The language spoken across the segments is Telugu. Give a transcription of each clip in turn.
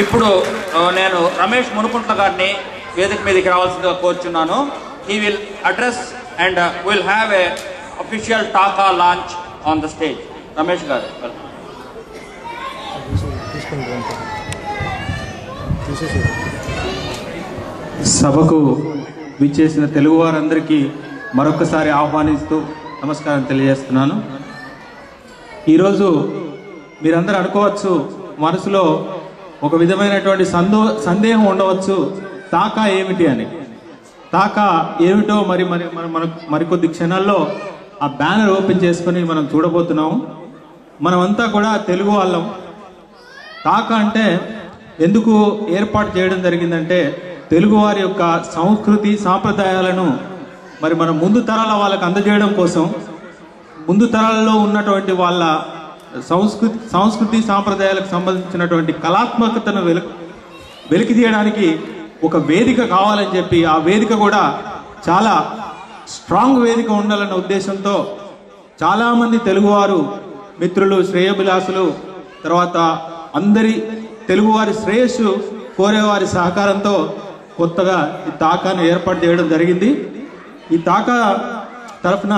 ఇప్పుడు నేను రమేష్ మునుకుంట్ల గారిని వేదిక మీదకి రావాల్సిందిగా కోరుచున్నాను. He will address and will have a official taka launch on the stage. Ramesh గారు సభకు విచ్చేసిన తెలుగు వారందరికీ మరొకసారి ఆహ్వానిస్తూ నమస్కారం తెలియజేస్తున్నాను. ఈరోజు మీరందరూ అనుకోవచ్చు, మనసులో ఒక విధమైనటువంటి సందేహం ఉండవచ్చు, తాకా ఏమిటి అని. తాకా ఏమిటో మరికొద్ది క్షణాల్లో ఆ బ్యానర్ ఓపెన్ చేసుకొని మనం చూడబోతున్నాము. మనమంతా కూడా తెలుగు వాళ్ళం. తాకా అంటే ఎందుకు ఏర్పాటు చేయడం జరిగిందంటే, తెలుగు వారి యొక్క సంస్కృతి సాంప్రదాయాలను మన ముందు తరాల వాళ్ళకు అందజేయడం కోసం, ముందు తరాలలో ఉన్నటువంటి వాళ్ళ సంస్కృతి సాంప్రదాయాలకు సంబంధించినటువంటి కళాత్మకతను వెలికి తీయడానికి ఒక వేదిక కావాలని చెప్పి, ఆ వేదిక కూడా చాలా స్ట్రాంగ్ వేదిక ఉండాలన్న ఉద్దేశంతో చాలామంది తెలుగువారు మిత్రులు, శ్రేయోభిలాసులు, తర్వాత అందరి తెలుగువారి శ్రేయస్సు కోరేవారి సహకారంతో కొత్తగా ఈ తాకాను ఏర్పాటు చేయడం జరిగింది. ఈ తాకా తరఫున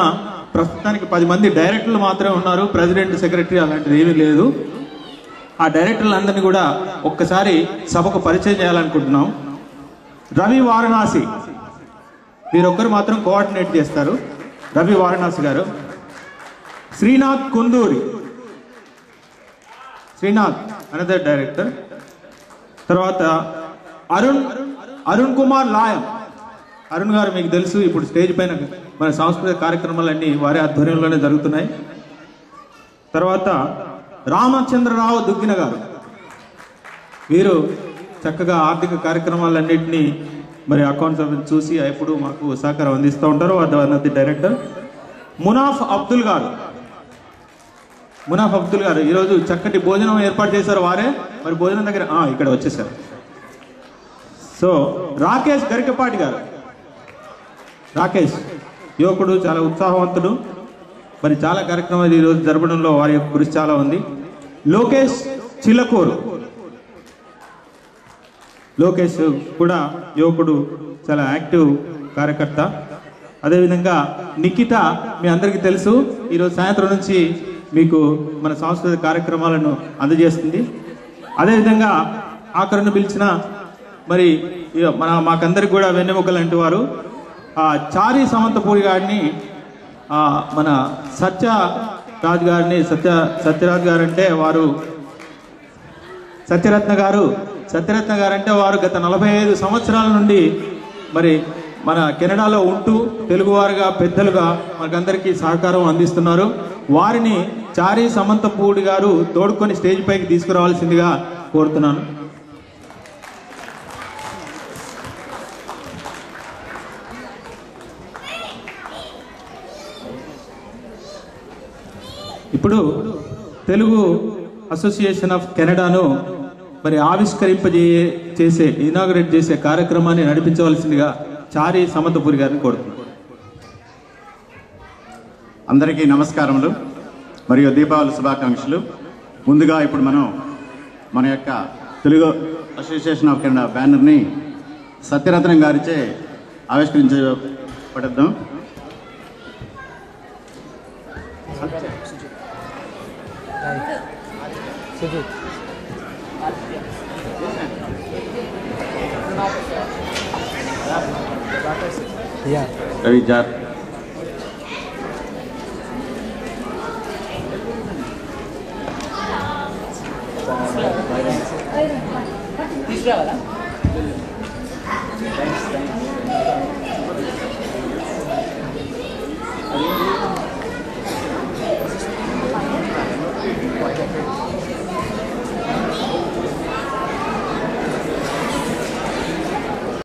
ప్రస్తుతానికి 10 మంది డైరెక్టర్లు మాత్రమే ఉన్నారు. ప్రెసిడెంట్, సెక్రటరీ అలాంటిది ఏమీ లేదు. ఆ డైరెక్టర్లందరినీ కూడా ఒక్కసారి సభకు పరిచయం చేయాలనుకుంటున్నాం. రవి వారణాసి వీరొక్కరు మాత్రం కోఆర్డినేట్ చేస్తారు. రవి వారణాసి గారు. Srinath Kunduri, Srinath another director. తర్వాత అరుణ్ కుమార్ లాయం. అరుణ్ గారు మీకు తెలుసు, ఇప్పుడు స్టేజ్ పైన మన సాంస్కృతిక కార్యక్రమాలన్నీ వారి ఆధ్వర్యంలోనే జరుగుతున్నాయి. తర్వాత రామచంద్రరావు దుగ్గిన గారు. వీరు చక్కగా ఆర్థిక కార్యక్రమాలన్నింటినీ అకౌంట్స్ అవి చూసి ఎప్పుడు మాకు సహకారం అందిస్తూ ఉంటారు. అది డైరెక్టర్. మునాఫ్ అబ్దుల్ గారు ఈరోజు చక్కటి భోజనం ఏర్పాటు చేశారు వారే. భోజనం దగ్గర ఇక్కడ వచ్చేసారు. సో రాకేష్ గరికపాటి గారు. రాకేష్ యువకుడు, చాలా ఉత్సాహవంతుడు. చాలా కార్యక్రమాలు ఈరోజు జరపడంలో వారి యొక్క కృషి చాలా ఉంది. లోకేష్ చిలకూరు. లోకేష్ కూడా యువకుడు, చాలా యాక్టివ్ కార్యకర్త. అదేవిధంగా నిఖిత మీ అందరికీ తెలుసు, ఈరోజు సాయంత్రం నుంచి మీకు మన సాంస్కృతిక కార్యక్రమాలను అందజేస్తుంది. అదేవిధంగా ఆఖరును పిలిచిన మాకందరికి కూడా వెన్నెముక లాంటి వారు చారి సమంతపూరి గారిని, మన సత్యరాజ్ గారు అంటే వారు సత్యరత్న గారు అంటే వారు గత 45 సంవత్సరాల నుండి మన కెనడాలో ఉంటూ తెలుగువారుగా, పెద్దలుగా మనకందరికీ సహకారం అందిస్తున్నారు. వారిని చారి సమంతపూడి గారు తోడుకొని స్టేజ్ పైకి తీసుకురావాల్సిందిగా కోరుతున్నాను. ఇప్పుడు తెలుగు అసోసియేషన్ ఆఫ్ కెనడాను ఇనాగరేట్ చేసే కార్యక్రమాన్ని నడిపించవలసిందిగా చారి సమంతపూరి గారిని కోరుతున్నాను. అందరికీ నమస్కారములు మరియు దీపావళి శుభాకాంక్షలు. ముందుగా ఇప్పుడు మనం మన యొక్క తెలుగు అసోసియేషన్ ఆఫ్ కెనడా బ్యానర్ని సత్యరత్నం గారిచే ఆవిష్కరించబడద్దాం. రవి జార్.